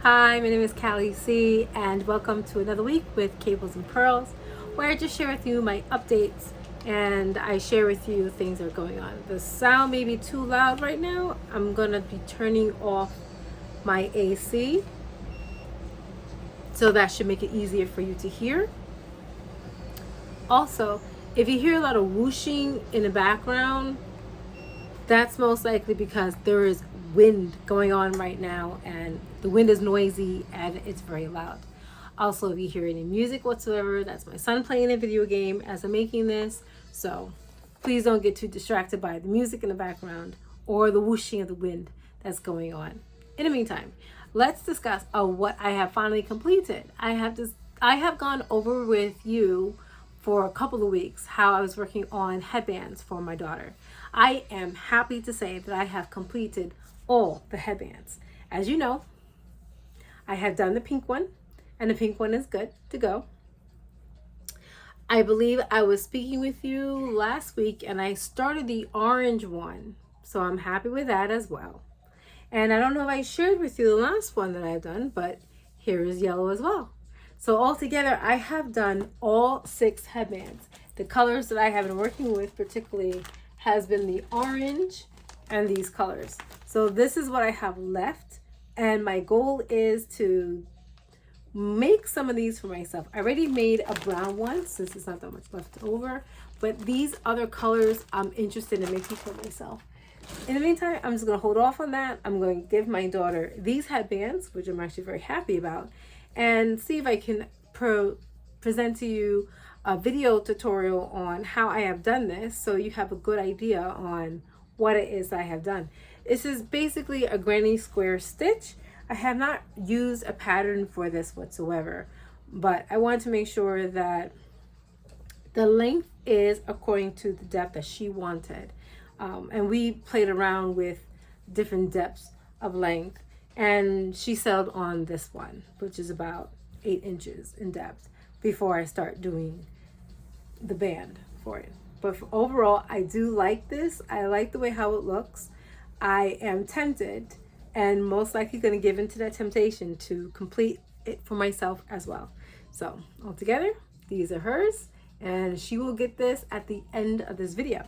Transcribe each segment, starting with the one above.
Hi, my name is Callie C, and welcome to another week with Cables and Pearls, where I just share with you my updates and I share with you things that are going on. The sound may be too loud right now. I'm gonna be turning off my AC, so that should make it easier for you to hear. Also, if you hear a lot of whooshing in the background, that's most likely because there is wind going on right now and the wind is noisy and it's very loud. Also, if you hear any music whatsoever, that's my son playing a video game as I'm making this. So please don't get too distracted by the music in the background or the whooshing of the wind that's going on. In the meantime, let's discuss what I have finally completed. I have gone over with you for a couple of weeks how I was working on headbands for my daughter. I am happy to say that I have completed all the headbands. As you know, I have done the pink one, and the pink one is good to go. I believe I was speaking with you last week and I started the orange one, so I'm happy with that as well. And I don't know if I shared with you the last one that I've done, but here is yellow as well. So altogether, I have done all 6 headbands. The colors that I have been working with particularly has been the orange and these colors. So this is what I have left. And my goal is to make some of these for myself. I already made a brown one since there's not that much left over. But these other colors I'm interested in making for myself. In the meantime, I'm just going to hold off on that. I'm going to give my daughter these headbands, which I'm actually very happy about, and see if I can present to you a video tutorial on how I have done this so you have a good idea on what it is I have done. This is basically a granny square stitch. I have not used a pattern for this whatsoever, but I want to make sure that the length is according to the depth that she wanted. And we played around with different depths of length, and she settled on this one, which is about 8 inches in depth before I start doing the band for it. But overall, I do like this. I like the way how it looks. I am tempted and most likely going to give into that temptation to complete it for myself as well. So altogether, these are hers, and she will get this at the end of this video.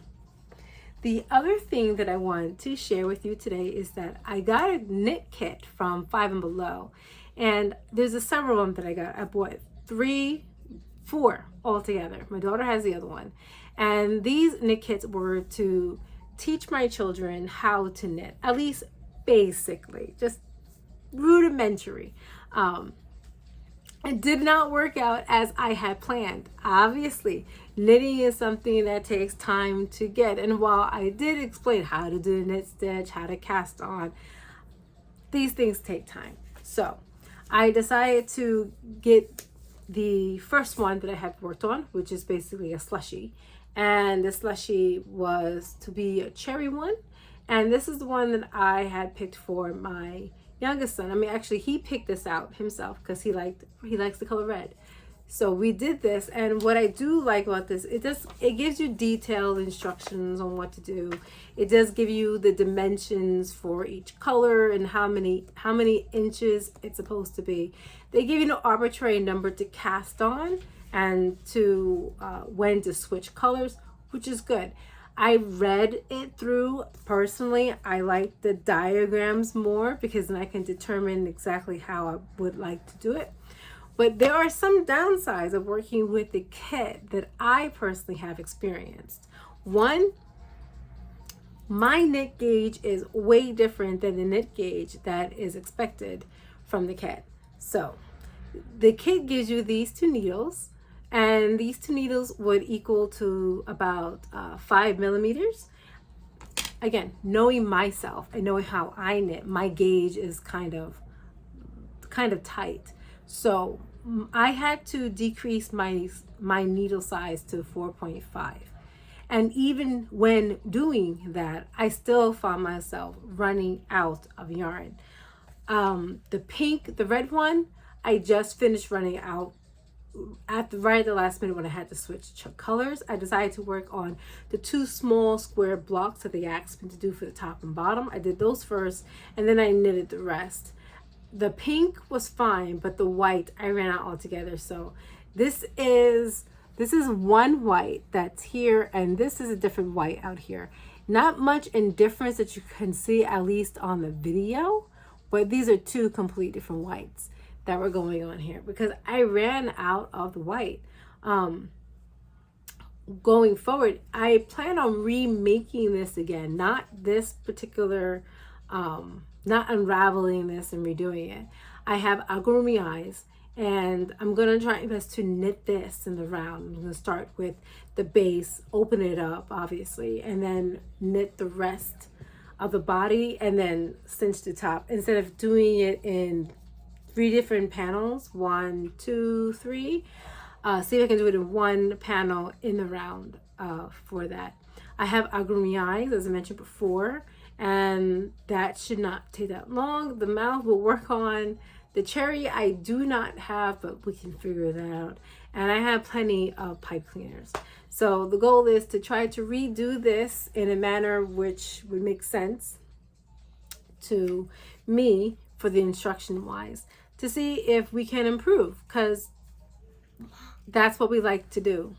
The other thing that I want to share with you today is that I got a knit kit from Five and Below, and there's several of them that I got. I bought 4 altogether. My daughter has the other one, and these knit kits were to teach my children how to knit, at least basically, just rudimentary. It did not work out as I had planned. Obviously, knitting is something that takes time to get. And while I did explain how to do a knit stitch, how to cast on, these things take time. So I decided to get the first one that I had worked on, which is basically a slushie. And the slushie was to be a cherry one. And this is the one that I had picked for my youngest son. I mean, actually, he picked this out himself because he likes the color red. So we did this, and what I do like about this, it gives you detailed instructions on what to do. It does give you the dimensions for each color and how many inches it's supposed to be. They give you an arbitrary number to cast on and to when to switch colors, which is good. I read it through. Personally, I like the diagrams more because then I can determine exactly how I would like to do it. But there are some downsides of working with the kit that I personally have experienced. One, my knit gauge is way different than the knit gauge that is expected from the kit. So the kit gives you these 2 needles, and these 2 needles would equal to about 5 millimeters. Again, knowing myself and knowing how I knit, my gauge is kind of tight. So I had to decrease my needle size to 4.5. And even when doing that, I still found myself running out of yarn. The red one, I just finished running out at the last minute when I had to switch colors. I decided to work on the 2 small square blocks that they asked me to do for the top and bottom. I did those first, and then I knitted the rest. the pink was fine, but the white I ran out altogether. So this is one white that's here, and this is a different white out here. Not much in difference that you can see, at least on the video, but these are two complete different whites that were going on here because I ran out of the white. Going forward, I plan on remaking this again, not this particular, not unraveling this and redoing it. I have agurumi eyes, and I'm gonna try my best to knit this in the round. I'm gonna start with the base, open it up obviously, and then knit the rest of the body and then cinch the top instead of doing it in 3 different panels, 1, 2, 3. See if I can do it in one panel in the round for that. I have agurumi eyes, as I mentioned before, and that should not take that long. The mouth will work on. The cherry I do not have, but we can figure that out. And I have plenty of pipe cleaners. So the goal is to try to redo this in a manner which would make sense to me for the instruction wise, to see if we can improve, because that's what we like to do.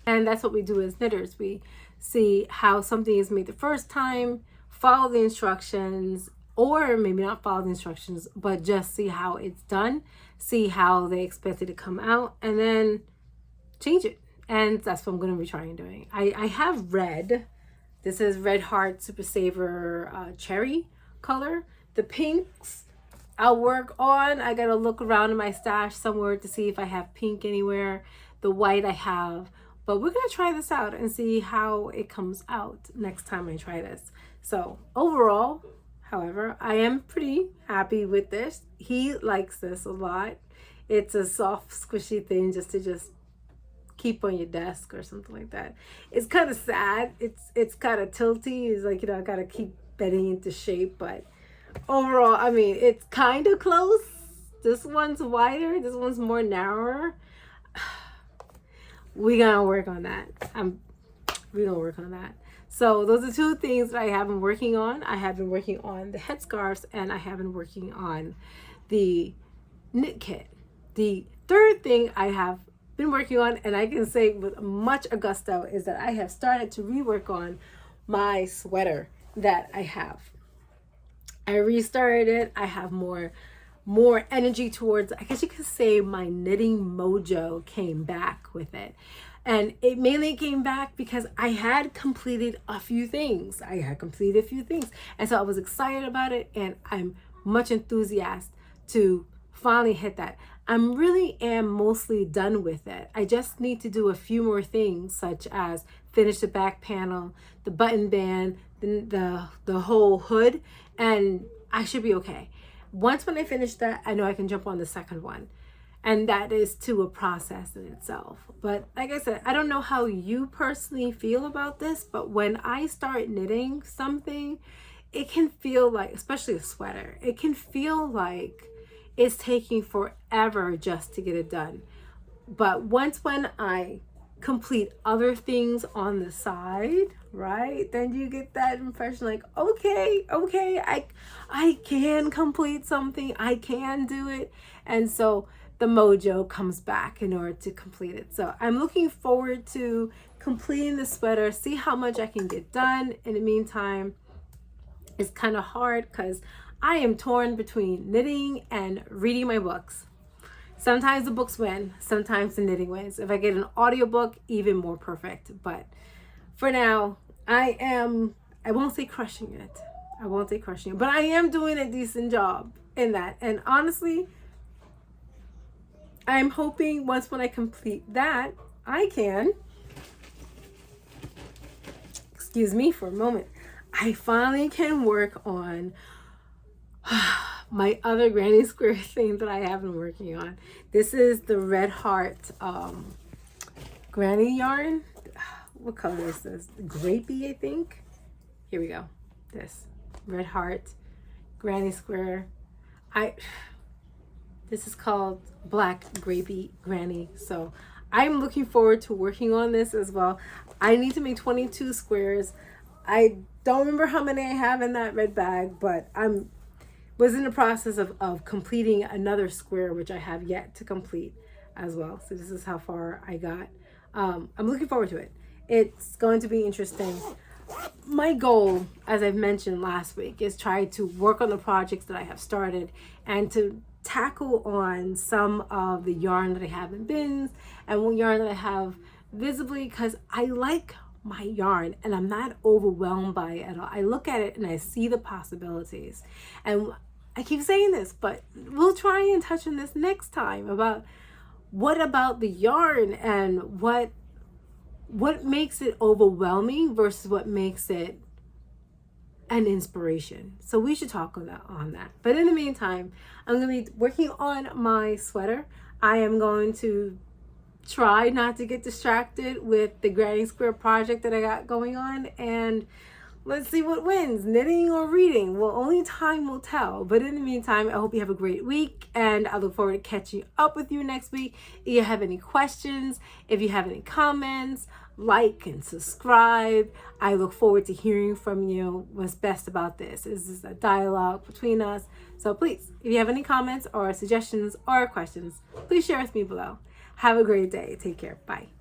And that's what we do as knitters. We see how something is made the first time, follow the instructions, or maybe not follow the instructions, but just see how it's done, see how they expect it to come out, and then change it. And that's what I'm going to be trying doing. I have red. This is Red Heart Super Saver cherry color. The pinks I'll work on. I got to look around in my stash somewhere to see if I have pink anywhere. The white I have. But we're going to try this out and see how it comes out next time I try this. So overall, however, I am pretty happy with this. He likes this a lot. It's a soft, squishy thing just to keep on your desk or something like that. It's kind of sad. It's kind of tilty. It's like, I got to keep bending into shape. But overall, I mean, it's kind of close. This one's wider. This one's more narrower. We're going to work on that. We're going to work on that. So those are 2 things that I have been working on. I have been working on the headscarves, and I have been working on the knit kit. The 3rd thing I have been working on, and I can say with much gusto, is that I have started to rework on my sweater that I have. I restarted it. I have more energy towards, I guess you could say, my knitting mojo came back with it. And it mainly came back because I had completed a few things. And so I was excited about it, and I'm much enthusiastic to finally hit that. I really am mostly done with it. I just need to do a few more things, such as finish the back panel, the button band, the whole hood, and I should be okay. Once when I finish that, I know I can jump on the second one. And that is to a process in itself. But like I said, I don't know how you personally feel about this, but when I start knitting something, it can feel like, especially a sweater, it can feel like it's taking forever just to get it done. But once when I complete other things on the side, right, then you get that impression like, okay, I can complete something, I can do it. And so the mojo comes back in order to complete it. So I'm looking forward to completing the sweater, see how much I can get done. In the meantime, it's kind of hard because I am torn between knitting and reading my books. Sometimes the books win, sometimes the knitting wins. If I get an audiobook, even more perfect. But for now, I won't say crushing it. But I am doing a decent job in that. And honestly, I'm hoping once when I complete that, I can, excuse me for a moment, I finally can work on my other granny square thing that I have been working on. This is the Red Heart granny yarn. What color is this? Grapey, I think. Here we go. This Red Heart granny square. This is called Black Grapey Granny. So I'm looking forward to working on this as well. I need to make 22 squares. I don't remember how many I have in that red bag, but was in the process of completing another square, which I have yet to complete as well. So this is how far I got. I'm looking forward to it. It's going to be interesting. My goal, as I've mentioned last week, is try to work on the projects that I have started and to tackle on some of the yarn that I have in bins and one yarn that I have visibly, because I like my yarn and I'm not overwhelmed by it at all. I look at it and I see the possibilities. And I keep saying this, but we'll try and touch on this next time about what about the yarn and what makes it overwhelming versus what makes it an inspiration. So we should talk on that. But in the meantime, I'm going to be working on my sweater. I am going to try not to get distracted with the Granny Square project that I got going on, and let's see what wins, knitting or reading. Well, only time will tell. But in the meantime, I hope you have a great week, and I look forward to catching up with you next week. If you have any questions, if you have any comments, like and subscribe. I look forward to hearing from you what's best about this. This is a dialogue between us. So please, if you have any comments or suggestions or questions, please share with me below. Have a great day. Take care. Bye.